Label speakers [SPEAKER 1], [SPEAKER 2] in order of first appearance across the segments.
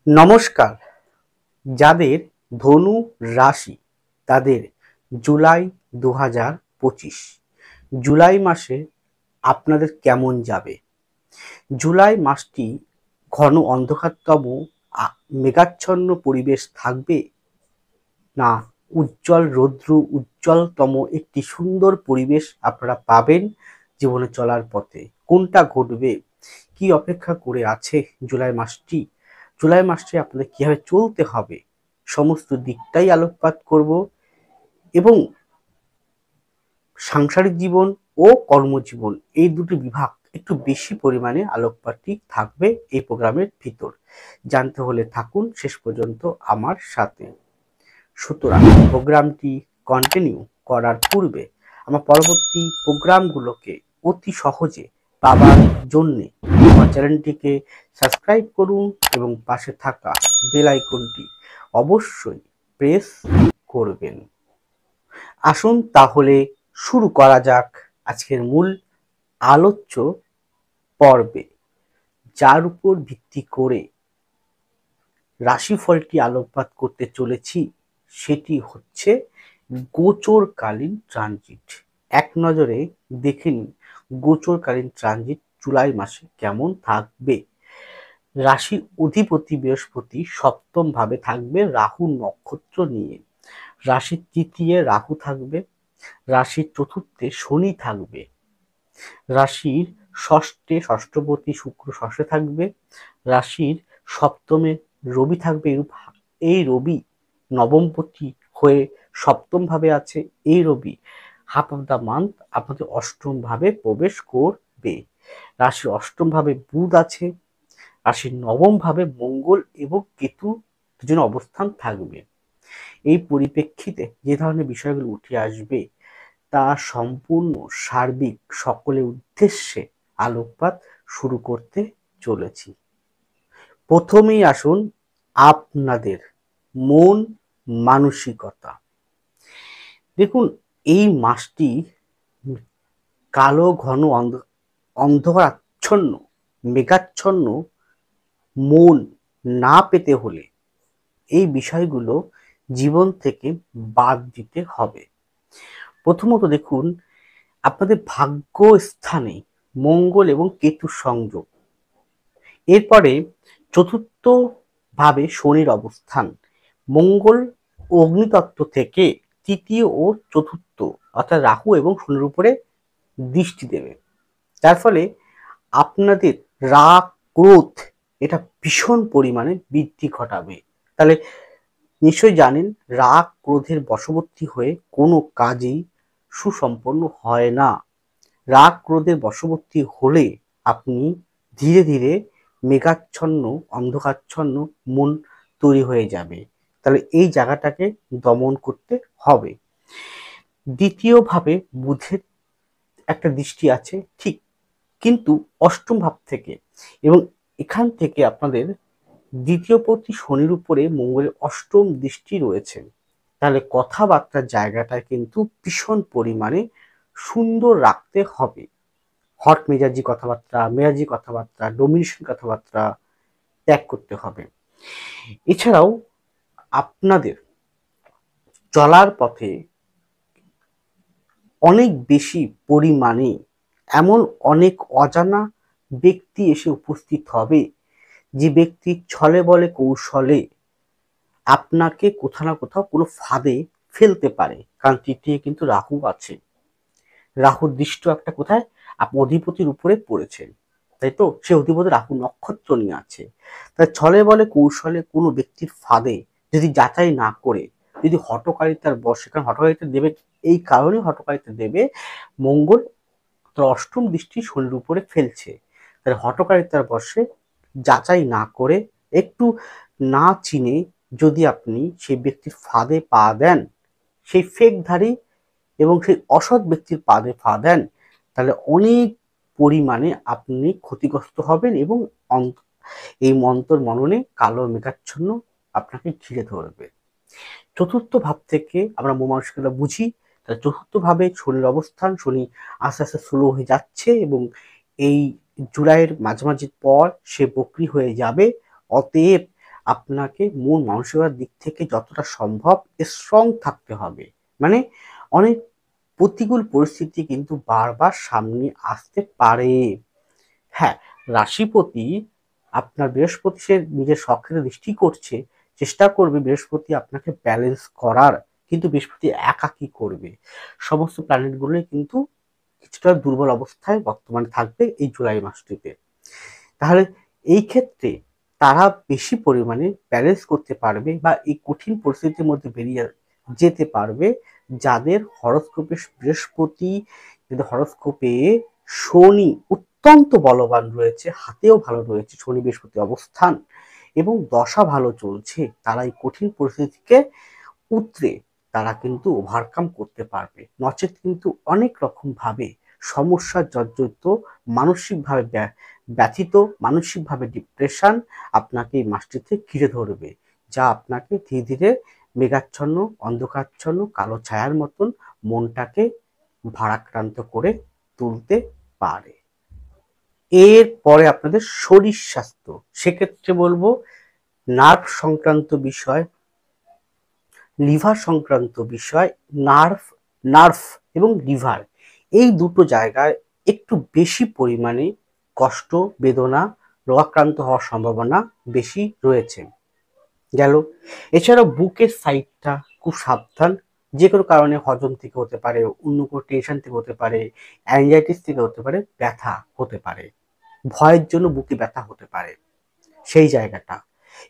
[SPEAKER 1] নমস্কার। যাদের ধনু রাশি তাদের জুলাই 2025 জুলাই মাসে আপনাদের কেমন যাবে? জুলাই মাসটি ঘন অন্ধকারতম মেঘাচ্ছন্ন পরিবেশ থাকবে, না উজ্জ্বল রৌদ্র উজ্জ্বলতম একটি সুন্দর পরিবেশ আপনারা পাবেন জীবনে চলার পথে? কোনটা ঘটবে? কি অপেক্ষা করে আছে জুলাই মাসটি? জুলাই মাসে আপনাদের কিভাবে চলতে হবে সমস্ত দিকটাই আলোকপাত করব, এবং সাংসারিক জীবন ও কর্মজীবন এই দুটি বিভাগ একটু বেশি পরিমাণে আলোকপাতই থাকবে এই প্রোগ্রামের ভিতর। জানতে হলে থাকুন শেষ পর্যন্ত আমার সাথে। সুতরাং প্রোগ্রামটি কন্টিনিউ করার পূর্বে আমার পরবর্তী প্রোগ্রামগুলোকে অতি সহজে পাবার জন্যে আমার চ্যানেলটিকে সাবস্ক্রাইব করুন এবং পাশে থাকা বেল আইকনটি অবশ্যই প্রেস করবেন। আসুন তাহলে শুরু করা যাক আজকের মূল আলোচ্য পর্বে, যার উপর ভিত্তি করে রাশিফলটি আলোকপাত করতে চলেছি। সেটি হচ্ছে গোচরকালীন ট্রানজিট। এক নজরে দেখে নিন গোচরকালীন ট্রানজিট জুলাই মাসে কেমন থাকবে। রাশির অধিপতি বৃহস্পতি সপ্তম ভাবে থাকবে রাহু নক্ষত্র নিয়ে। রাশির তৃতীয় রাহু থাকবে, রাশির চতুর্থে শনি থাকবে, রাশির ষষ্ঠপতি শুক্র ষষ্ঠে থাকবে, রাশির সপ্তমে রবি থাকবে। এই রবি নবমপতি হয়ে সপ্তম ভাবে আছে। এই রবি হাফ অফ দ্য মান্থ আপনাদের অষ্টম ভাবে প্রবেশ করবে। রাশির অষ্টম ভাবে বুধ আছে, রাশির নবম ভাবে মঙ্গল এবং কেতু দুজন অবস্থান থাকবে। এই পরিপ্রেক্ষিতে যে ধরনের বিষয়গুলো উঠে আসবে তা সম্পূর্ণ সার্বিক সকলের উদ্দেশ্যে আলোকপাত শুরু করতে চলেছি। প্রথমেই আসুন আপনাদের মন মানসিকতা। দেখুন, এই মাসটি কালো ঘন অন্ধকারাচ্ছন্ন মেঘাচ্ছন্ন মন না পেতে হলে এই বিষয়গুলো জীবন থেকে বাদ দিতে হবে। প্রথমত দেখুন, আপনাদের ভাগ্য স্থানে মঙ্গল এবং কেতুর সংযোগ, এরপরে চতুর্থ ভাবে শনির অবস্থান। মঙ্গল অগ্নিতত্ত্ব থেকে তৃতীয় ও চতুর্থ অর্থাৎ রাহু এবং শনির উপরে দৃষ্টি দেবে। যার ফলে আপনাদের রাগ ক্রোধ এটা ভীষণ পরিমাণে বৃদ্ধি ঘটাবে। তাহলে নিশ্চয়ই জানেন, রাগ ক্রোধের বশবর্তী হয়ে কোনো কাজই সুসম্পন্ন হয় না। রাগ ক্রোধের বশবর্তী হলে আপনি ধীরে ধীরে মেঘাচ্ছন্ন অন্ধকারচ্ছন্ন মন তৈরি হয়ে যাবে। তাহলে এই জায়গাটাকে দমন করতে হবে। দ্বিতীয়ভাবে বুধের একটা দৃষ্টি আছে ঠিক, কিন্তু অষ্টম ভাব থেকে, এবং এখান থেকে আপনাদের দ্বিতীয় পতি শনির উপরে মঙ্গলের অষ্টম দৃষ্টি রয়েছে। তাহলে কথাবার্তার জায়গাটা কিন্তু ভীষণ পরিমাণে সুন্দর রাখতে হবে। হট মেজাজি কথাবার্তা, ডোমিনেশন কথাবার্তা ত্যাগ করতে হবে। এছাড়াও আপনাদের চলার পথে অনেক বেশি পরিমাণে এমন অনেক অজানা ব্যক্তি এসে উপস্থিত হবে, যে ব্যক্তি ছলে বলে কৌশলে আপনাকে কোথাও না কোথাও কোনো ফাঁদে ফেলতে পারে। কারণ তৃতীয় কিন্তু রাহু আছে, রাহুর দৃষ্টি একটা কোথায় অধিপতির উপরে পড়েছে, তাই তো? সে অধিপতি রাহু নক্ষত্র নিয়ে আছে। তাই ছলে বলে কৌশলে কোনো ব্যক্তির ফাঁদে যদি যাচাই না করে যদি হঠকারিতার বশে, কারণ হঠকারিতা দেবে এই কারণে হঠকারিতা দেবে, মঙ্গল তার অষ্টম দৃষ্টি শনির উপরে ফেলছে। তাহলে হঠকারিতার বশে যাচাই না করে, একটু না চিনে যদি আপনি সেই ব্যক্তির ফাঁদে পা দেন, সেই ফেকধারী এবং সেই অসৎ ব্যক্তির পাদে পা দেন, তাহলে অনেক পরিমাণে আপনি ক্ষতিগ্রস্ত হবেন এবং এই মন্তর মননে কালো মেঘাচ্ছন্ন আপনাকে ঘিরে ধরবে। চতুর্থ ভাব থেকে আমরা মন মানসিকতা বুঝি। তাহলে চতুর্থ ভাবে শনির অবস্থান, শনি আস্তে আস্তে স্লো হয়ে যাচ্ছে এবং এই জুলাইয়ের মাঝামাঝির পর সে বক্রি হয়ে যাবে। অতএব আপনাকে মন মানসিকতার দিক থেকে যতটা সম্ভব স্ট্রং থাকতে হবে। মানে অনেক প্রতিকূল পরিস্থিতি কিন্তু বারবার সামনে আসতে পারে। হ্যাঁ, রাশিপতি আপনার বৃহস্পতি সে নিজের সক্রিয় দৃষ্টি করছে, চেষ্টা করবে বৃহস্পতি আপনাকে ব্যালেন্স করার, কিন্তু বৃহস্পতি একা কি করবে? সমস্ত প্ল্যানেটগুলোই কিন্তু কিছুটা দুর্বল অবস্থায় বর্তমানে থাকবে এই জুলাই মাসটিতে। তাহলে এই ক্ষেত্রে তারা বেশি পরিমাণে ব্যালেন্স করতে পারবে বা এই কঠিন পরিস্থিতির মধ্যে বেরিয়ে যেতে পারবে যাদের হরস্কোপে বৃহস্পতি, কিন্তু হরস্কোপে শনি অত্যন্ত বলবান রয়েছে, হাতেও ভালো রয়েছে শনি বৃহস্পতি অবস্থান এবং দশা ভালো চলছে। তারা এই কঠিন পরিস্থিতিকে উতরে তারা কিন্তু ওভারকাম করতে পারবে। নচেত কিন্তু অনেক রকম ভাবে সমস্যার জর্জরিত, মানসিকভাবে ব্যথিত, মানসিকভাবে ডিপ্রেশন আপনাকে এই মাসটিতে ঘিরে ধরবে, যা আপনাকে ধীরে ধীরে মেঘাচ্ছন্ন, অন্ধকারাচ্ছন্ন, কালো ছায়ার মতন মনটাকে ভারাক্রান্ত করে তুলতে পারে। এরপরে আপনাদের শরীর স্বাস্থ্য, সেক্ষেত্রে বলবো নার্ভ সংক্রান্ত বিষয়, লিভার সংক্রান্ত বিষয়, নার্ভ নার্ভ এবং লিভার এই দুটো জায়গায় একটু বেশি পরিমাণে কষ্ট, বেদনা, রোগাক্রান্ত হওয়ার সম্ভাবনা বেশি রয়েছে। গেল। এছাড়াও বুকের সাইডটা খুব সাবধান, যে কোনো কারণে হজম থেকে হতে পারে, অন্য কোনো টেনশন থেকে হতে পারে, অ্যাংজাইটিস থেকে হতে পারে, ব্যথা হতে পারে, ভয়ের জন্য বুকে ব্যথা হতে পারে সেই জায়গাটা,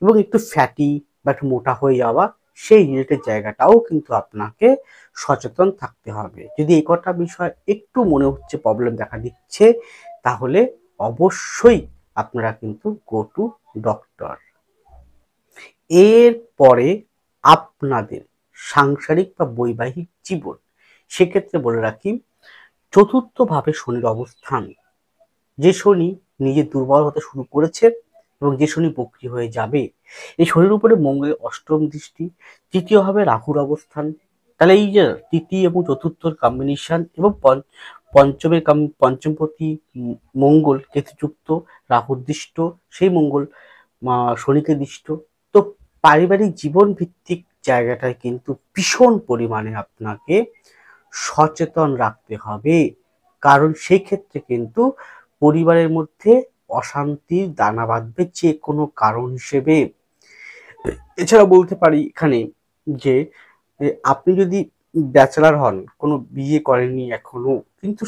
[SPEAKER 1] এবং একটু ফ্যাটি বা একটু মোটা হয়ে যাওয়া সেই রিলেটেড জায়গাটাও কিন্তু আপনাকে সচেতন থাকতে হবে। যদি এই কটা বিষয় একটু মনে হচ্ছে প্রবলেম দেখা দিচ্ছে, তাহলে অবশ্যই আপনারা কিন্তু গো টু ডক্টর। এরপরে আপনাদের সাংসারিক বা বৈবাহিক জীবন, সেক্ষেত্রে বলে রাখি চতুর্থ ভাবে শনির অবস্থান, যে শনি নিজে দুর্বল হতে শুরু করেছে এবং যে শনি বক্রী হয়ে যাবে, এই শনির উপরে মঙ্গলের অষ্টম দৃষ্টি, তৃতীয় হবে রাহুর অবস্থান। তাহলে এই যে তৃতীয় এবং চতুর্থর কম্বিনেশন এবং পঞ্চমের পঞ্চমপতি মঙ্গল কেতুযুক্ত, রাহুর দৃষ্ট, সেই মঙ্গল শনিকে দৃষ্ট। তো পারিবারিক জীবন ভিত্তিক জায়গাটায় কিন্তু ভীষণ পরিমাণে আপনাকে সচেতন রাখতে হবে, কারণ সেই ক্ষেত্রে কিন্তু পরিবারের মধ্যে অশান্তির দানা বাঁধবে যে কোনো কারণ হিসেবে। এছাড়া বলতে পারি এখানে যে আপনি যদি ব্যাচেলার হন, কোনো বিয়ে করেননি এখনো, কিন্তু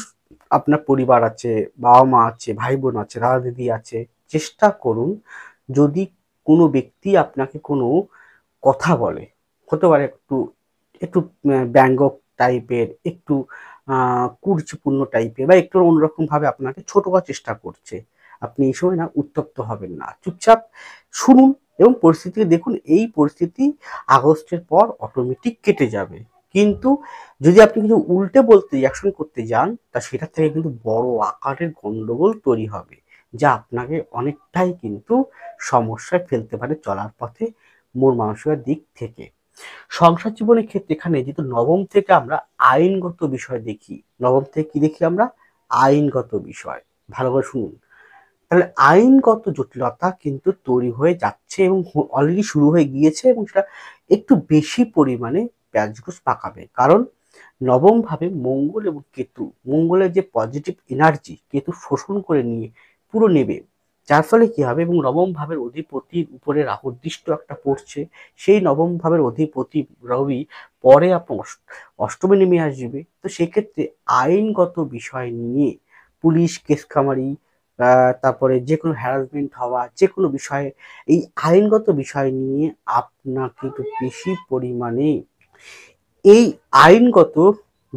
[SPEAKER 1] আপনার পরিবার আছে, বাবা মা আছে, ভাই বোন আছে, দাদা দিদি আছে, চেষ্টা করুন যদি কোনো ব্যক্তি আপনাকে কোনো কথা বলে, হতে পারে একটু একটু ব্যঙ্গ টাইপের, একটু কুরুচিপূর্ণ টাইপের, বা একটু অন্যরকম ভাবে আপনাকে ছোট করার চেষ্টা করছে, আপনি এই সময় না উত্তপ্ত হবেন না, চুপচাপ শুনুন এবং পরিস্থিতিকে দেখুন। এই পরিস্থিতি আগস্টের পর অটোমেটিক কেটে যাবে, কিন্তু যদি আপনি কিছু উল্টে বলতে রিয়াকশন করতে যান, তা সেটা থেকে কিন্তু বড় আকারের গন্ডগোল তৈরি হবে, যা আপনাকে অনেকটাই কিন্তু সমস্যায় ফেলতে পারে চলার পথে মন মানসিকতার দিক থেকে। সংসার জীবনের ক্ষেত্রে এখানে যেহেতু নবম থেকে আমরা আইনগত বিষয় দেখি, নবম থেকে কি দেখি আমরা? আইনগত বিষয়। ভালো করে শুনুন। তাহলে আইনগত জটিলতা কিন্তু তৈরি হয়ে যাচ্ছে এবং অলরেডি শুরু হয়ে গিয়েছে, এবং সেটা একটু বেশি পরিমাণে প্যাঁচঘুষ পাকাবে, কারণ নবম ভাবে মঙ্গল এবং কেতু, মঙ্গলের যে পজিটিভ এনার্জি কেতু শোষণ করে নিয়ে পুরো নেবে, যার ফলে কি হবে, এবং নবম ভাবের অধিপতির উপরে রাহুর দৃষ্ট একটা পড়ছে, সেই নবম ভাবের অধিপতি রবি পরে আপনার অষ্টমে নেমে আসবে। তো সেক্ষেত্রে আইনগত বিষয় নিয়ে পুলিশ কেস খামারি, তারপরে যে কোনো হ্যারাসমেন্ট হওয়া, যে কোনো বিষয়ে এই আইনগত বিষয় নিয়ে আপনাকে একটু বেশি পরিমাণে এই আইনগত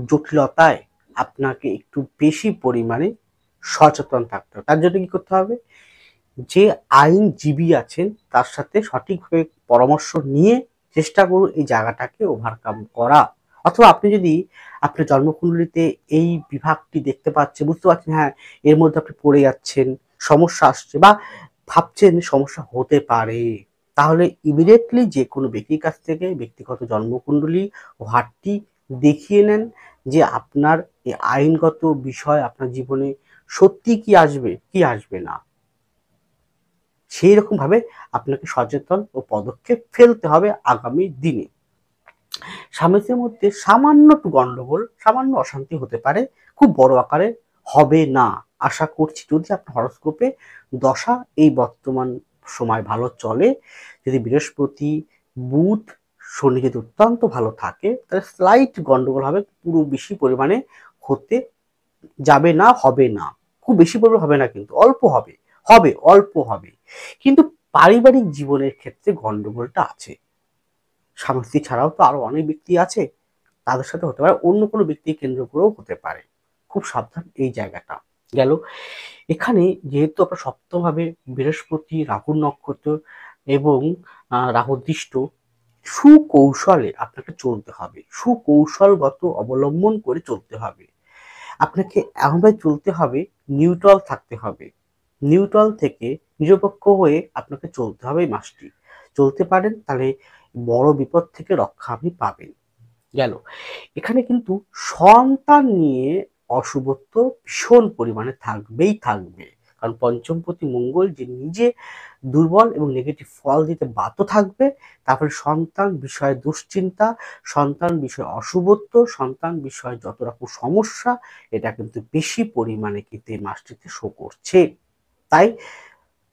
[SPEAKER 1] জটিলতায় আপনাকে একটু বেশি পরিমাণে সচেতন থাকতে হবে। তার জন্য কি করতে হবে? যে আইনজীবী আছেন তার সাথে সঠিকভাবে পরামর্শ নিয়ে চেষ্টা করুন এই জায়গাটাকে ওভারকাম করা। অথবা আপনি যদি আপনার জন্মকুণ্ডলিতে এই বিভাগটি দেখতে পাচ্ছেন, বুঝতে পারছেন হ্যাঁ এর মধ্যে আপনি পড়ে যাচ্ছেন, সমস্যা আসছে, বা ভাবছেন সমস্যা হতে পারে, তাহলে ইমিডিয়েটলি যে কোনো ব্যক্তির কাছ থেকে ব্যক্তিগত জন্মকুণ্ডলী ও হাতটি দেখিয়ে নেন যে আপনার এই আইনগত বিষয় আপনার জীবনে সত্যি কি আসবে কি আসবে না। সেই রকমভাবে আপনাকে সচেতন ও পদক্ষেপ ফেলতে হবে আগামী দিনে। স্বামী স্ত্রীর মধ্যে সামান্য একটু গন্ডগোল, সামান্য অশান্তি হতে পারে, খুব বড় আকারে হবে না আশা করছি। যদি আপনার হরোস্কোপে দশা এই বর্তমান সময় ভালো চলে, যদি বৃহস্পতি, বুধ, শনি যদি অত্যন্ত ভালো থাকে, তাহলে স্লাইট গন্ডগোল হবে, পুরো বেশি পরিমাণে হতে যাবে না, হবে না, খুব বেশি পরিমাণে হবে না, কিন্তু অল্প হবে, অল্প হবে। কিন্তু পারিবারিক জীবনের ক্ষেত্রে গন্ডগোলটা আছে। স্বামী স্ত্রী ছাড়াও তো আরো অনেক ব্যক্তি আছে, তাদের সাথে হতে পারে, অন্য কোনো ব্যক্তিকে কেন্দ্র করেও হতে পারে। খুব সাবধান এই জায়গাটা গেল। এখানে যেহেতু আপনার সপ্তমভাবে বৃহস্পতি, রাহুর নক্ষত্র এবং রাহুর দৃষ্ট, সুকৌশলে আপনাকে চলতে হবে, সুকৌশলগত অবলম্বন করে চলতে হবে। আপনাকে এমনভাবে চলতে হবে, নিউট্রাল থাকতে হবে, নিউট্রাল থেকে নিরপেক্ষ হয়ে আপনাকে চলতে হবে। এই মাসটি চলতে পারেন, তাহলে বড় বিপদ থেকে রক্ষা আপনি পাবেন। গেল। এখানে কিন্তু সন্তান নিয়ে অশুভত্ব ভীষণ পরিমাণে থাকবেই থাকবে, কারণ পঞ্চমপতি মঙ্গল যে নিজে দুর্বল এবং নেগেটিভ ফল দিতে বাধ্য থাকবে। তারপরে সন্তান বিষয়ে দুশ্চিন্তা, সন্তান বিষয়ে অশুভত্ব, সন্তান বিষয়ে যত রকম সমস্যা, এটা কিন্তু বেশি পরিমাণে কিন্তু এই মাসটিতে শো করছে। তাই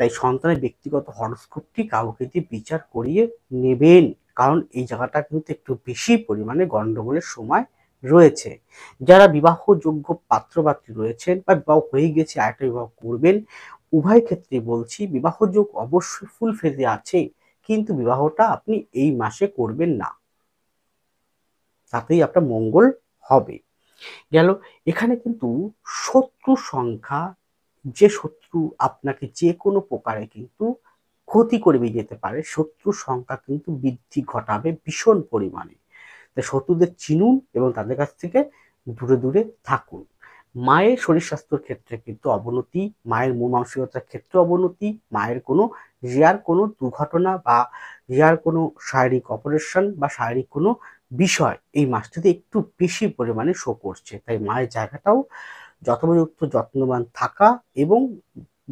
[SPEAKER 1] তাই সন্তানের ব্যক্তিগত হরোস্কোপটি কাউকে দিয়ে বিচার করিয়ে নেবেন, কারণ এই জায়গাটা কিন্তু একটু বেশি পরিমাণে গন্ডগোলের সময় রয়েছে। যারা বিবাহযোগ্য পাত্রপাত্রী রয়েছেন বা বিবাহ হয়ে গেছে আরেকটা বিবাহ করবেন, উভয় ক্ষেত্রে বলছি বিবাহযোগ অবশ্যই ফুল ফেজে আছে, কিন্তু বিবাহটা আপনি এই মাসে করবেন না, তাতেই আপনার মঙ্গল হবে। গেল। এখানে কিন্তু শত্রু সংখ্যা, যে শত্রু আপনাকে যে কোনো প্রকারে কিন্তু ক্ষতি করবে যেতে পারে, শত্রুর সংখ্যা কিন্তু বৃদ্ধি ঘটাবে ভীষণ পরিমাণে। তাই শত্রুদের চিনুন এবং তাদের কাছ থেকে দূরে দূরে থাকুন। মায়ের শরীর স্বাস্থ্যের ক্ষেত্রে কিন্তু অবনতি, মায়ের মন মানসিকতার ক্ষেত্রে অবনতি, মায়ের কোনো রেয়ার কোনো দুর্ঘটনা বা রেয়ার কোনো শারীরিক অপারেশন বা শারীরিক কোনো বিষয় এই মাসটিতে একটু বেশি পরিমাণে শো করছে। তাই মায়ের জায়গাটাও যথোপযুক্ত যত্নবান থাকা এবং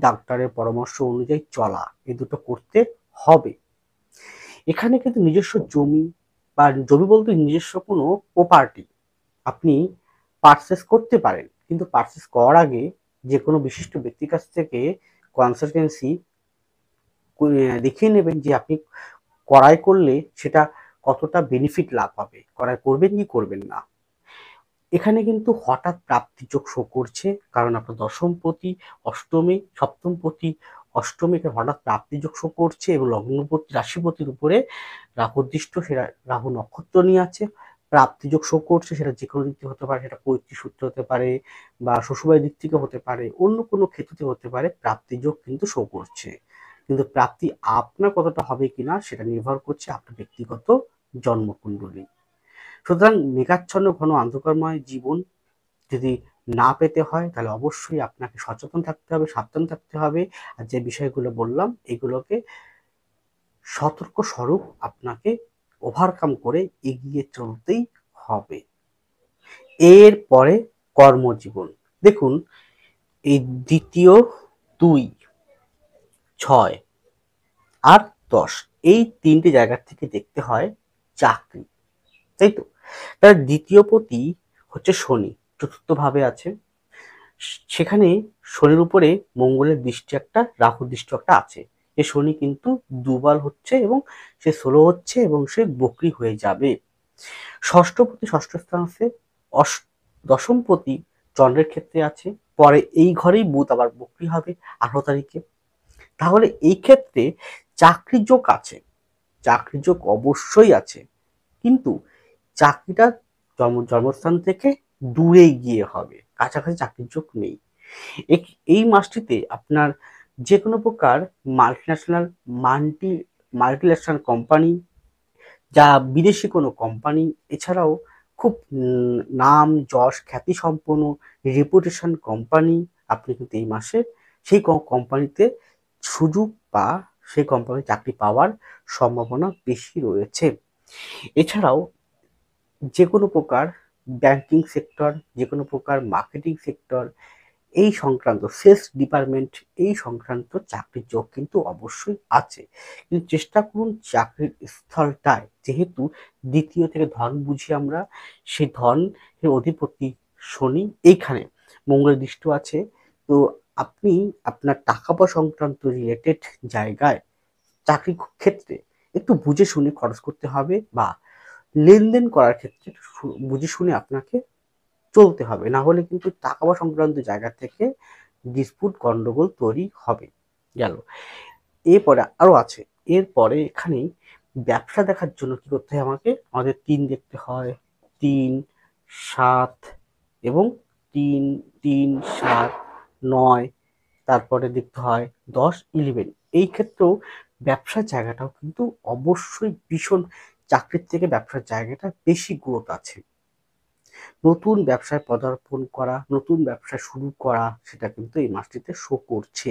[SPEAKER 1] ডাক্তারের পরামর্শ অনুযায়ী চলা, এই দুটো করতে হবে। এখানে কিন্তু নিজস্ব জমি বা জমি বলতে নিজস্ব কোনো প্রপার্টি আপনি পারচেস করতে পারেন, কিন্তু পারচেস করার আগে যে কোনো বিশিষ্ট ব্যক্তির কাছ থেকে কনসালটেন্সি দেখিয়ে নেবেন যে আপনি ক্রয় করলে সেটা কতটা বেনিফিট লাভ হবে, ক্রয় করবেন কি করবেন না। এখানে কিন্তু হঠাৎ প্রাপ্তিযোগ শো করছে, কারণ আপনার দশমপতি অষ্টমে, সপ্তমপতি অষ্টমে হঠাৎ প্রাপ্তিযোগ শো করছে এবং লগ্নপতি রাশিপতির উপরে রাহু দৃষ্ট, সেটা রাহু নক্ষত্র নিয়ে আছে, প্রাপ্তিযোগ শো করছে। সেটা যে কোনো দিক থেকে হতে পারে, সেটা পৈতৃক সূত্রে হতে পারে বা শ্বশুরবাড়ির দিক থেকে হতে পারে, অন্য কোনো ক্ষেত্রে হতে পারে, প্রাপ্তিযোগ কিন্তু শো করছে। কিন্তু প্রাপ্তি আপনার কতটা হবে কিনা সেটা নির্ভর করছে আপনার ব্যক্তিগত জন্মকুণ্ডলী। সুতরাং মেঘাচ্ছন্ন ঘন অন্ধকারময় জীবন যদি না পেতে হয়, তাহলে অবশ্যই আপনাকে সচেতন থাকতে হবে, সাবধান থাকতে হবে। আর যে বিষয়গুলো বললাম এগুলোকে সতর্ক স্বরূপ আপনাকে ওভারকাম করে এগিয়ে চলতেই হবে। এরপরে কর্মজীবন দেখুন, এই দ্বিতীয় 2, 6 আর 10 এই তিনটে জায়গা থেকে দেখতে হয় চাকরি, তাই তো? তার দ্বিতীয় পতি হচ্ছে শনি, চতুর্থ ভাবে আছে, সেখানে শনির উপরে মঙ্গলের দৃষ্টি একটা, রাহুর দৃষ্টি একটা আছে। যে শনি কিন্তু দুর্বল হচ্ছে এবং সে স্লো হচ্ছে এবং সে বকরি হয়ে যাবে। ষষ্ঠপতি ষষ্ঠ স্থান আছে, দশমপতি চন্দ্রের ক্ষেত্রে আছে, পরে এই ঘরেই বুধ আবার বকরি হবে 18 তারিখে। তাহলে এই ক্ষেত্রে চাকরির যোগ আছে, চাকরির যোগ অবশ্যই আছে, কিন্তু চাকরিটা জন্মস্থান থেকে দূরে গিয়ে হবে, কাছাকাছি চাকরির যোগ নেই। এই মাসটিতে আপনার যে কোনো প্রকার মাল্টিন্যাশনাল মাল্টিন্যাশনাল কোম্পানি, যা বিদেশি কোনো কোম্পানি, এছাড়াও খুব নাম যশ খ্যাতি সম্পন্ন রেপুটেশন কোম্পানি, আপনি কিন্তু এই মাসে সেই কোম্পানিতে সুযোগ বা সেই কোম্পানি চাকরি পাওয়ার সম্ভাবনা বেশি রয়েছে। এছাড়াও যে কোনো প্রকার ব্যাংকিং সেক্টর, যে কোনো প্রকার মার্কেটিং সেক্টর, এই সংক্রান্ত সেলস ডিপার্টমেন্ট, এই সংক্রান্ত চাকরির যোগ কিন্তু অবশ্যই আছে। কিন্তু চেষ্টা করুন চাকরির স্থলটায়, যেহেতু দ্বিতীয় থেকে ধন বুঝি আমরা, সেই ধনের অধিপতি শনি এইখানে মঙ্গলের দৃষ্টি আছে। তো আপনি আপনার টাকা পয়সা সংক্রান্ত রিলেটেড জায়গায় চাকরি ক্ষেত্রে একটু বুঝে শুনে খরচ করতে হবে, বা লেনদেন করার ক্ষেত্রে বুঝে শুনে আপনাকে চলতে হবে, না হলে কিন্তু টাকা পয়সা সংক্রান্ত জায়গা থেকে ডিসপুট গন্ডগোল তৈরি হবে। গেল। এরপরে আরো আছে। এরপরে এখানেই ব্যবসা দেখার জন্য কি করতে হয় আমাকে, আমাদের ৩ দেখতে হয়, ৩, ৭ এবং ৩, ৩, ৭, ৯, তারপরে দেখতে হয় ১০, 11। এই ক্ষেত্রেও ব্যবসার জায়গাটাও কিন্তু অবশ্যই ভীষণ, চাকরির থেকে ব্যবসার জায়গাটা বেশি গ্রোথ আছে। নতুন ব্যবসায় পদার্পণ করা, নতুন ব্যবসা শুরু করা, সেটা কিন্তু এই মাসটিতে শো করছে।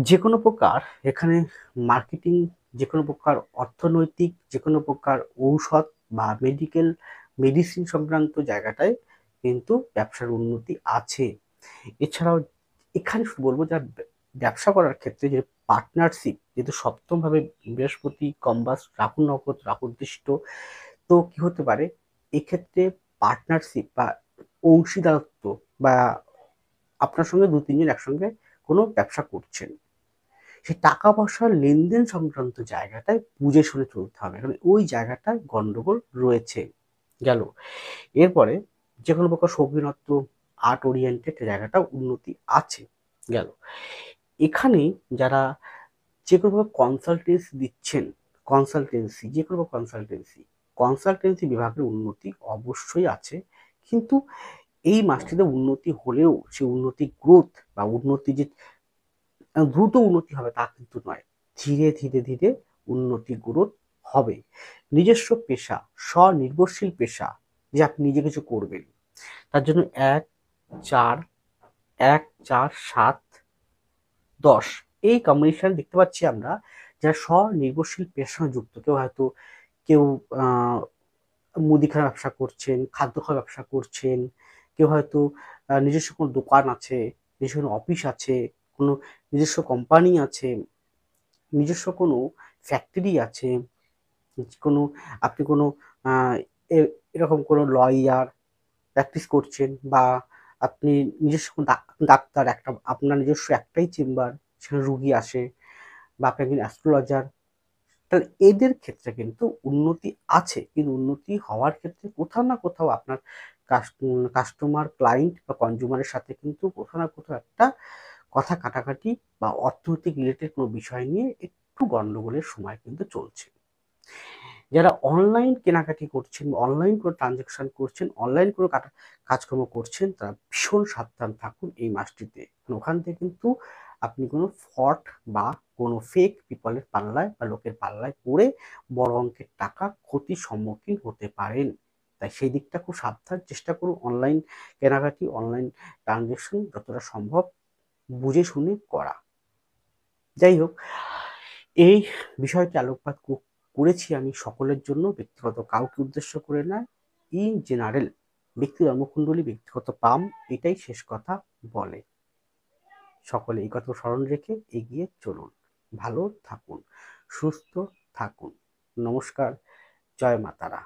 [SPEAKER 1] যে কোনো প্রকার এখানে মার্কেটিং, যে কোনো প্রকার অর্থনৈতিক, যে কোনো প্রকার ঔষধ বা মেডিসিন সংক্রান্ত জায়গাটায় কিন্তু ব্যবসার উন্নতি আছে। এছাড়াও এখানে শুধু বলবো যে ব্যবসা করার ক্ষেত্রে যে পার্টনারশিপ, যেহেতু সপ্তম ভাবে বৃহস্পতি, কম্বাস, রাহু নক্ষত্র, রাহু দৃষ্ট, তো কি হতে পারে এক্ষেত্রে পার্টনারশিপ বা অংশীদারত্ব, বা আপনার সঙ্গে ২-৩ জন একসঙ্গে কোনো ব্যবসা করছেন, সেই টাকা পয়সার লেনদেন সংক্রান্ত জায়গাটায় বুঝে শুনে চলতে হবে, কারণ ওই জায়গাটায় গন্ডগোল রয়েছে। গেল। এরপরে যে কোনো প্রকার শৌখিনত্ব, আর্ট ওরিয়েন্টেড জায়গাটা উন্নতি আছে। গেল। এখানে যারা যে কোনো প্রকার কনসালটেন্সি দিচ্ছেন, কনসালটেন্সি, যে কোনো কনসালটেন্সি, কনসালটেন্সি বিভাগের উন্নতি অবশ্যই আছে। কিন্তু এই মাসটিতে উন্নতি হলেও সে উন্নতি গ্রোথ বা উন্নতি যে দ্রুত উন্নতি হবে তা কিন্তু নয়। ধীরে ধীরে ধীরে উন্নতি গ্রোথ হবে। নিজস্ব পেশা, স্বনির্ভরশীল পেশা, যে আপনি নিজে কিছু করবেন, তার জন্য ১, ৪, ১, ৪, ৭, ১০ এই কম্বিনেশন দেখতে পাচ্ছি আমরা, যারা স্বনির্ভরশীল পেশার সঙ্গে যুক্ত। কেউ আহ মুদিখানা ব্যবসা করছেন, খাদ্য খাওয়ার ব্যবসা করছেন, কেউ হয়তো নিজস্ব কোনো দোকান আছে, নিজস্ব কোনো অফিস আছে, কোনো নিজস্ব কোম্পানি আছে, নিজস্ব কোনো ফ্যাক্টরি আছে, কোনো আপনি কোনো আহ, এরকম কোনো লয়ার প্র্যাকটিস করছেন, বা আপনি নিজস্ব কোনো ডাক্তার, একটা আপনার নিজস্ব একটাই চেম্বার, সেখানে রুগী আসে, বা আপনি একজন অ্যাস্ট্রোলজার, তাহলে এদের ক্ষেত্রে কিন্তু উন্নতি আছে। কিন্তু উন্নতি হওয়ার ক্ষেত্রে কোথাও না কোথাও আপনার কাস্টমার, ক্লায়েন্ট বা কনজিউমারের সাথে কিন্তু কোথাও না কোথাও একটা কথা কাটাকাটি বা অর্থনৈতিক রিলেটেড কোনো বিষয় নিয়ে একটু গন্ডগোলের সময় কিন্তু চলছে। যারা অনলাইন কেনাকাটি করছেন, অনলাইন করে ট্রানজাকশন করছেন, অনলাইন করে কাজকর্ম করছেন, তারা ভীষণ সাবধান থাকুন এই মাসটিতে। ওখান থেকে কিন্তু আপনি কোনো ফ্রড বা কোনো ফেক পিপলের পাল্লায় বা লোকের পাল্লায় পড়ে বড় অঙ্কের টাকা ক্ষতির সম্মুখীন হতে পারেন। তাই সেই দিকটা খুব সাবধান, চেষ্টা করুন অনলাইন কেনাকাটি, অনলাইন ট্রানজাকশন যতটা সম্ভব বুঝে শুনে করা। যাই হোক, এই বিষয়টি আলোকপাত করেছি আমি সকলের জন্য, ব্যক্তিগত কাউকে উদ্দেশ্য করে নয়। ইন জেনারেল ব্যক্তি জন্মকুণ্ডলী, ব্যক্তিগত পাম, এটাই শেষ কথা বলে। সকলে এই কথা স্মরণ রেখে এগিয়ে চলুন। ভালো থাকুন, সুস্থ থাকুন। নমস্কার। জয় মা তারা।